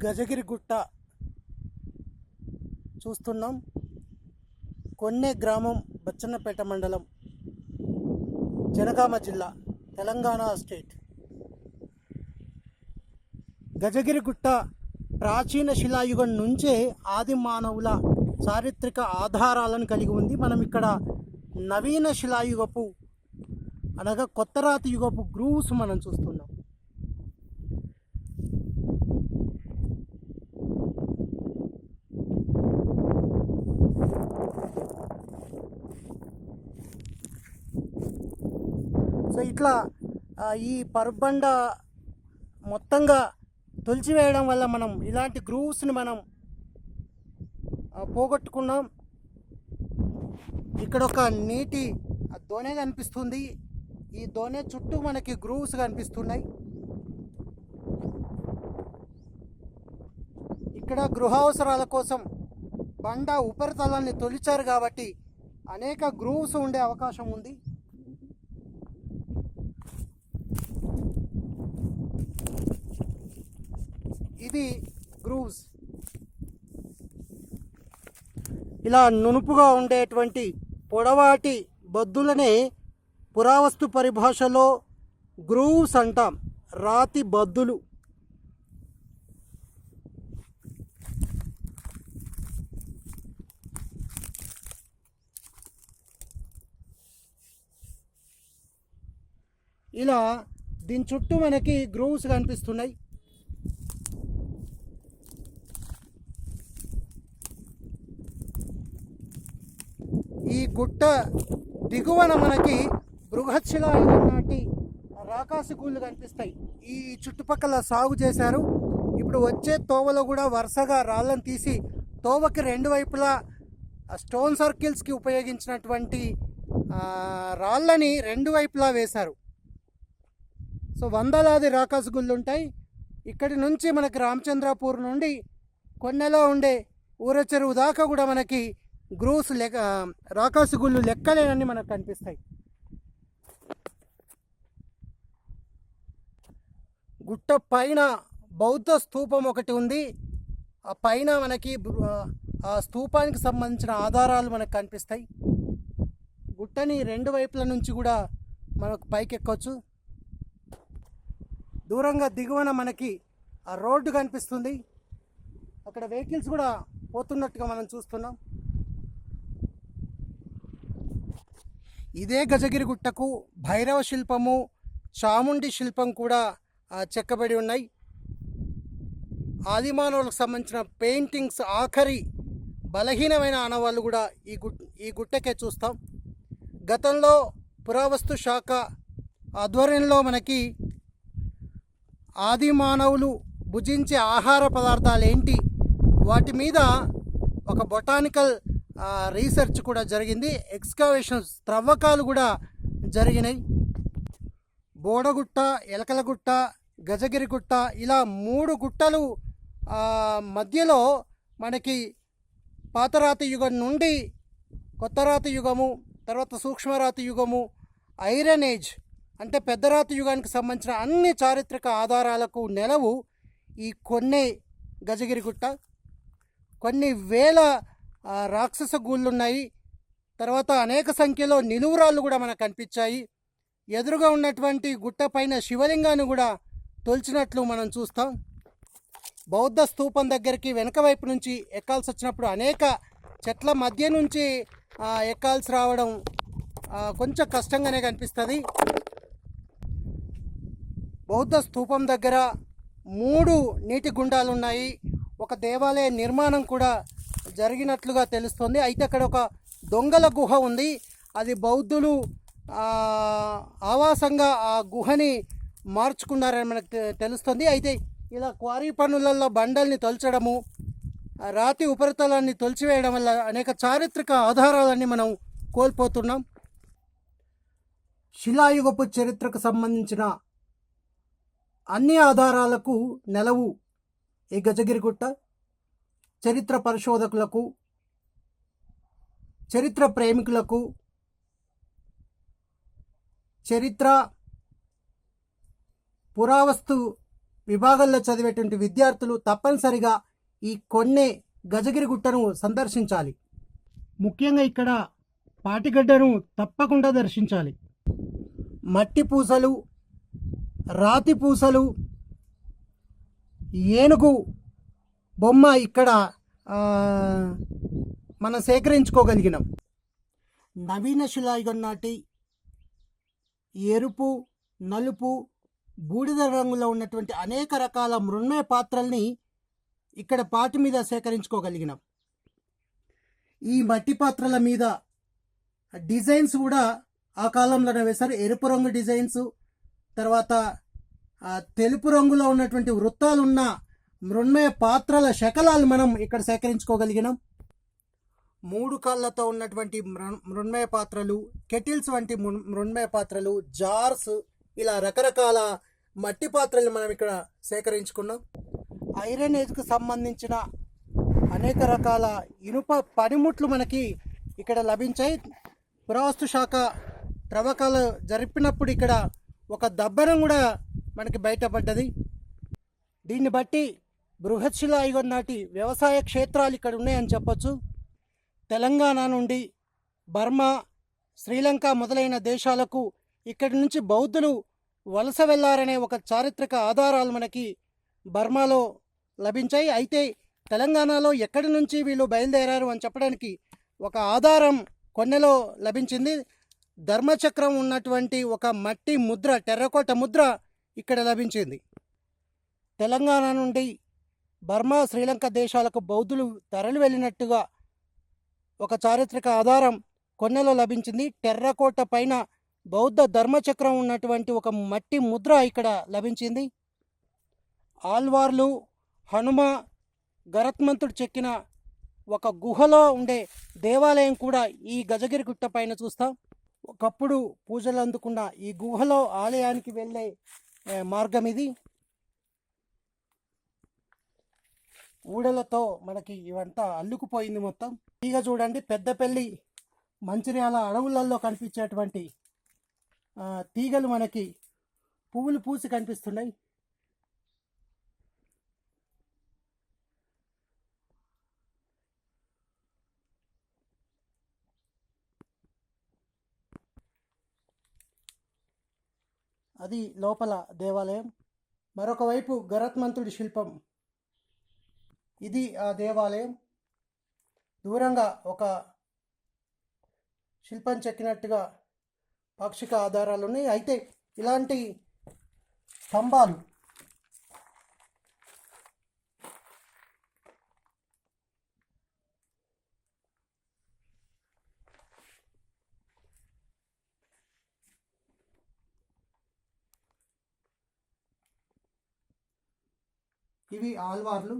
గజగిరి గుట్ట చూస్తున్నాం. కొన్నే గ్రామం, బచ్చన్నపేట మండలం, జనగామ జిల్లా, తెలంగాణ స్టేట్. గజగిరి గుట్ట ప్రాచీన శిలాయుగం నుంచే ఆది మానవుల చారిత్రక ఆధారాలను కలిగి ఉంది. మనం ఇక్కడ నవీన శిలాయుగపు అనగా కొత్త రాతి యుగపు గ్రూవ్స్ మనం చూస్తున్నాం. సో ఇట్లా ఈ పర్బండ మొత్తంగా తొలిచివేయడం వల్ల మనం ఇలాంటి గ్రూవ్స్ని మనం పోగొట్టుకున్నాం. ఇక్కడ ఒక నీటి దోణె కనిపిస్తుంది. ఈ దోణె చుట్టూ మనకి గ్రూవ్స్ కనిపిస్తున్నాయి. ఇక్కడ గృహావసరాల కోసం బండ ఉపరితలాన్ని తొలిచారు కాబట్టి అనేక గ్రూవ్స్ ఉండే అవకాశం ఉంది. ఇది గ్రూవ్స్. ఇలా నునుపుగా ఉండేటువంటి పొడవాటి బద్దులనే పురావస్తు పరిభాషలో గ్రూవ్స్ అంటాం. రాతి బద్దులు. ఇలా దీని చుట్టూ మనకి గ్రూవ్స్ కనిపిస్తున్నాయి. ఈ గుట్ట దిగువన మనకి బృహత్శిలాయుగం నాటి రాకాసి గూళ్ళు కనిపిస్తాయి. ఈ చుట్టుపక్కల సాగు చేశారు. ఇప్పుడు వచ్చే తోవలో కూడా వరుసగా రాళ్ళను తీసి తోవకి రెండు వైపులా స్టోన్ సర్కిల్స్కి ఉపయోగించినటువంటి రాళ్ళని రెండు వైపులా వేశారు. సో వందలాది రాకాసి గుళ్ళు ఉంటాయి. ఇక్కడి నుంచి మనకి రామచంద్రాపూర్ నుండి కొన్నెలో ఉండే ఊర చెరువు దాకా కూడా మనకి గ్రూవ్స్ రాకాసి గుళ్ళు లెక్కలేనని మనకు కనిపిస్తాయి. గుట్ట పైన బౌద్ధ స్తూపం ఒకటి ఉంది. ఆ పైన మనకి ఆ స్తూపానికి సంబంధించిన ఆధారాలు మనకు కనిపిస్తాయి. గుట్టని రెండు వైపుల నుంచి కూడా మనకు పైకి ఎక్కొచ్చు. దూరంగా దిగువన మనకి ఆ రోడ్డు కనిపిస్తుంది. అక్కడ వెహికల్స్ కూడా పోతున్నట్టుగా మనం చూస్తున్నాం. ఇదే గజగిరి గుట్టకు భైరవ శిల్పము, చాముండి శిల్పం కూడా చెక్కబడి ఉన్నాయి. ఆదిమానవులకు సంబంధించిన పెయింటింగ్స్, ఆఖరి బలహీనమైన ఆనవాళ్ళు కూడా ఈ గుట్టకే చూస్తాం. గతంలో పురావస్తు శాఖ ఆధ్వర్యంలో మనకి ఆది మానవులు భుజించే ఆహార పదార్థాలు ఏంటి, వాటి మీద ఒక బొటానికల్ రీసెర్చ్ కూడా జరిగింది. ఎక్స్కవేషన్స్, త్రవ్వకాలు కూడా జరిగినాయి. బోడగుట్ట, ఎలకలగుట్ట, గజగిరి గుట్ట, ఇలా మూడు గుట్టలు మధ్యలో మనకి పాతరాతి యుగం నుండి కొత్తరాతి యుగము, తర్వాత సూక్ష్మరాతి యుగము, ఐరన్ ఏజ్ అంటే పెద్దరాతి యుగానికి సంబంధించిన అన్ని చారిత్రక ఆధారాలకు నెలవు ఈ కొన్నే గజగిరి గుట్ట. కొన్ని వేల రాక్షస గూళ్ళున్నాయి. తర్వాత అనేక సంఖ్యలో నిలువురాళ్ళు కూడా మనకు కనిపించాయి. ఎదురుగా ఉన్నటువంటి గుట్ట పైన శివలింగాన్ని కూడా తొలిచినట్లు మనం చూస్తాం. బౌద్ధ స్తూపం దగ్గరికి వెనక వైపు నుంచి ఎక్కాల్సి వచ్చినప్పుడు అనేక చెట్ల మధ్య నుంచి ఎక్కాల్సి రావడం కొంచెం కష్టంగానే కనిపిస్తుంది. బౌద్ధ స్తూపం దగ్గర 3 నీటి గుండాలు ఉన్నాయి. ఒక దేవాలయ నిర్మాణం కూడా జరిగినట్లుగా తెలుస్తుంది. అయితే అక్కడ ఒక దొంగల గుహ ఉంది. అది బౌద్ధులు ఆవాసంగా ఆ గుహని మార్చుకున్నారని మనకు తెలుస్తుంది. అయితే ఇలా క్వారీ పనులలో బండల్ని తొలచడము, రాతి ఉపరితలాన్ని తొలిచివేయడం వల్ల అనేక చారిత్రక ఆధారాలన్నీ మనం కోల్పోతున్నాం. శిలాయుగపు చరిత్రకు సంబంధించిన అన్ని ఆధారాలకు నెలవు ఈ గజగిరి గుట్ట. చరిత్ర పరిశోధకులకు, చరిత్ర ప్రేమికులకు, చరిత్ర పురావస్తు విభాగాల్లో చదివేటువంటి విద్యార్థులు తప్పనిసరిగా ఈ కొన్నే గజగిరి గుట్టను సందర్శించాలి. ముఖ్యంగా ఇక్కడ పాటిగడ్డను తప్పకుండా దర్శించాలి. మట్టి పూసలు, రాతి పూసలు, ఏనుగు బొమ్మ ఇక్కడ మనం సేకరించుకోగలిగినాం. నవీన శిలాయుగం నాటి ఎరుపు, నలుపు, బూడిద రంగులో ఉన్నటువంటి అనేక రకాల మృణ్మయ పాత్రల్ని ఇక్కడ పాటి మీద సేకరించుకోగలిగినాం. ఈ మట్టి పాత్రల మీద డిజైన్స్ కూడా ఆ కాలంలోనే వేశారు. ఎరుపు రంగు డిజైన్స్, తర్వాత తెలుపు రంగులో ఉన్నటువంటి వృత్తాలున్న మృణ్మయ పాత్రల శకలాలు మనం ఇక్కడ సేకరించుకోగలిగినాం. 3 కాళ్ళతో ఉన్నటువంటి మృణ్మయ పాత్రలు, కెటిల్స్ వంటి మృణ్మయ పాత్రలు, జార్స్, ఇలా రకరకాల మట్టి పాత్రలు మనం ఇక్కడ సేకరించుకున్నాం. ఐరన్ ఏజ్కు సంబంధించిన అనేక రకాల ఇనుప పనిముట్లు మనకి ఇక్కడ లభించాయి. పురావస్తు శాఖ త్రవ్వకాలు జరిపినప్పుడు ఇక్కడ ఒక దబ్బనం కూడా మనకి బయటపడ్డది. దీన్ని బట్టి బృహత్ శిలాయుగం నాటి వ్యవసాయ క్షేత్రాలు ఇక్కడ ఉన్నాయని చెప్పొచ్చు. తెలంగాణ నుండి బర్మా, శ్రీలంక మొదలైన దేశాలకు ఇక్కడి నుంచి బౌద్ధులు వలస వెళ్లారనే ఒక చారిత్రక ఆధారాలు మనకి బర్మాలో లభించాయి. అయితే తెలంగాణలో ఎక్కడి నుంచి వీళ్ళు బయలుదేరారు అని చెప్పడానికి ఒక ఆధారం కొన్నెలో లభించింది. ధర్మచక్రం ఉన్నటువంటి ఒక మట్టి ముద్ర, టెర్రకోట ముద్ర ఇక్కడ లభించింది. తెలంగాణ నుండి బర్మా, శ్రీలంక దేశాలకు బౌద్ధులు తరలి వెళ్ళినట్టుగా ఒక చారిత్రక ఆధారం కొన్నెలో లభించింది. టెర్రకోట పైన బౌద్ధ ధర్మచక్రం ఉన్నటువంటి ఒక మట్టి ముద్ర ఇక్కడ లభించింది. ఆల్వార్లు, హనుమ, గరత్మంతుడు చెక్కిన ఒక గుహలో ఉండే దేవాలయం కూడా ఈ గజగిరి గుట్ట పైన చూస్తాం. ఒకప్పుడు పూజలు అందుకున్న ఈ గుహలో ఆలయానికి వెళ్ళే మార్గం ఇది. ఊడలతో మనకి ఇవంతా అల్లుకుపోయింది మొత్తం. ఇక చూడండి, పెద్దపల్లి, మంచిర్యాల అడవులలో కనిపించేటువంటి తీగలు మనకి పువ్వులు పూసి కనిపిస్తున్నాయి. అది లోపల దేవాలయం. మరొక వైపు గరత్మంతుడి శిల్పం. ఇది ఆ దేవాలయం. దూరంగా ఒక శిల్పం చెక్కినట్టుగా పాక్షిక ఆధారాలు ఉన్నాయి. అయితే ఇలాంటి స్తంభాలు ఇవి ఆల్వార్లు.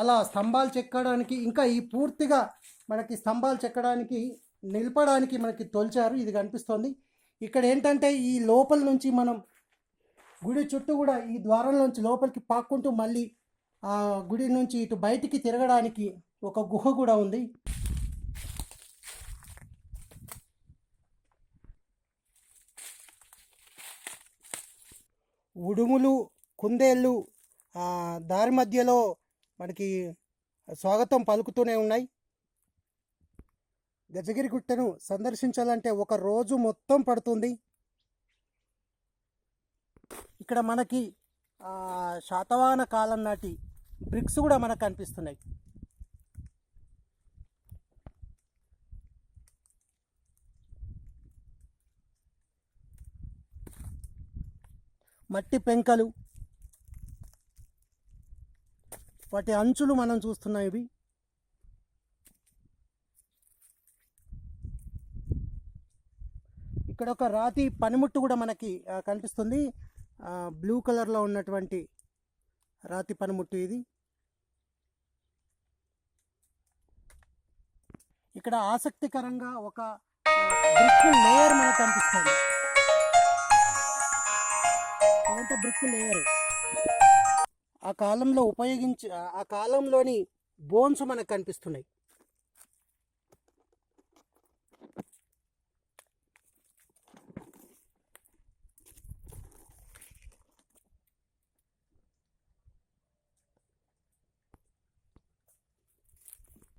అలా స్తంభాలు చెక్కడానికి, ఇంకా ఈ పూర్తిగా మనకి స్తంభాలు చెక్కడానికి, నిలపడానికి మనకి తొలిచారు. ఇది కనిపిస్తుంది. ఇక్కడ ఏంటంటే ఈ లోపల నుంచి మనం గుడి చుట్టూ కూడా ఈ ద్వారం నుంచి లోపలికి పాక్కుంటూ మళ్ళీ ఆ గుడి నుంచి ఇటు బయటికి తిరగడానికి ఒక గుహ కూడా ఉంది. ఉడుములు, కుందేళ్ళు దారి మధ్యలో మనకి స్వాగతం పలుకుతూనే ఉన్నాయి. గజగిరి గుట్టను సందర్శించాలంటే ఒక రోజు మొత్తం పడుతుంది. ఇక్కడ మనకి శాతవాహన కాలం నాటి బ్రిక్స్ కూడా మనకు కనిపిస్తున్నాయి. మట్టి పెంకలు, వాటి అంచులు మనం చూస్తున్నాం. ఇవి ఇక్కడ ఒక రాతి పనిముట్టు కూడా మనకి కనిపిస్తుంది. బ్లూ కలర్లో ఉన్నటువంటి రాతి పనిముట్టు ఇది. ఇక్కడ ఆసక్తికరంగా ఒక బ్రిక్ లేయర్ మనకు కనిపిస్తుంది. బ్రిక్ లేయర్ ఆ కాలంలో ఆ కాలంలోని బోన్స్ మనకు కనిపిస్తున్నాయి.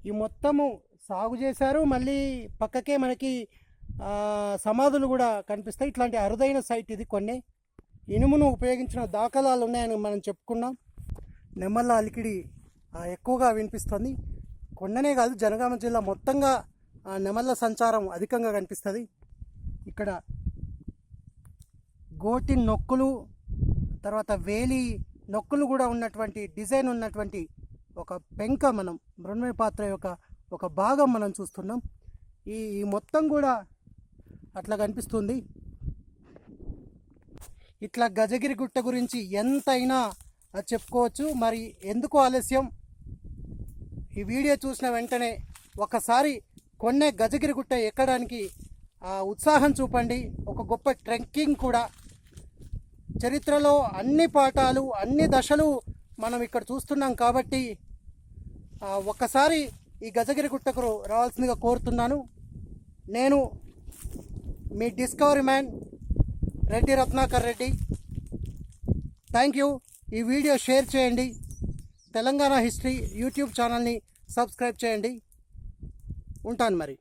ఈ మొత్తము సాగు చేశారు. మళ్ళీ పక్కకే మనకి సమాధులు కూడా కనిపిస్తాయి. ఇట్లాంటి అరుదైన సైట్ ఇది. కొన్ని ఇనుమును ఉపయోగించిన దాఖలాలు ఉన్నాయని మనం చెప్పుకున్నాం. నెమళ్ళ అలికిడి ఎక్కువగా వినిపిస్తుంది. కొండనే కాదు, జనగామ జిల్లా మొత్తంగా నెమళ్ళ సంచారం అధికంగా కనిపిస్తుంది. ఇక్కడ గోటి నొక్కులు, తర్వాత వేలి నొక్కులు కూడా ఉన్నటువంటి డిజైన్ ఉన్నటువంటి ఒక పెంక, మనం మృణ్మయ పాత్ర యొక్క ఒక భాగం మనం చూస్తున్నాం. ఈ మొత్తం కూడా అట్లా కనిపిస్తుంది. ఇట్లా గజగిరి గుట్ట గురించి ఎంతైనా చెప్పుకోవచ్చు. మరి ఎందుకు ఆలస్యం? ఈ వీడియో చూసిన వెంటనే ఒకసారి కొన్నే గజగిరి గుట్ట ఎక్కడానికి ఉత్సాహం చూపండి. ఒక గొప్ప ట్రెక్కింగ్ కూడా. చరిత్రలో అన్ని పాఠాలు, అన్ని దశలు మనం ఇక్కడ చూస్తున్నాం కాబట్టి ఒక్కసారి ఈ గజగిరి గుట్టకు రావాల్సిందిగా కోరుతున్నాను. నేను మీ discovery man Reddy Ratnakar Reddy. Thank you. ఈ వీడియో షేర్ చేయండి. తెలంగాణ హిస్టరీ యూట్యూబ్ ఛానల్ని సబ్స్క్రైబ్ చేయండి. ఉంటాను మరి.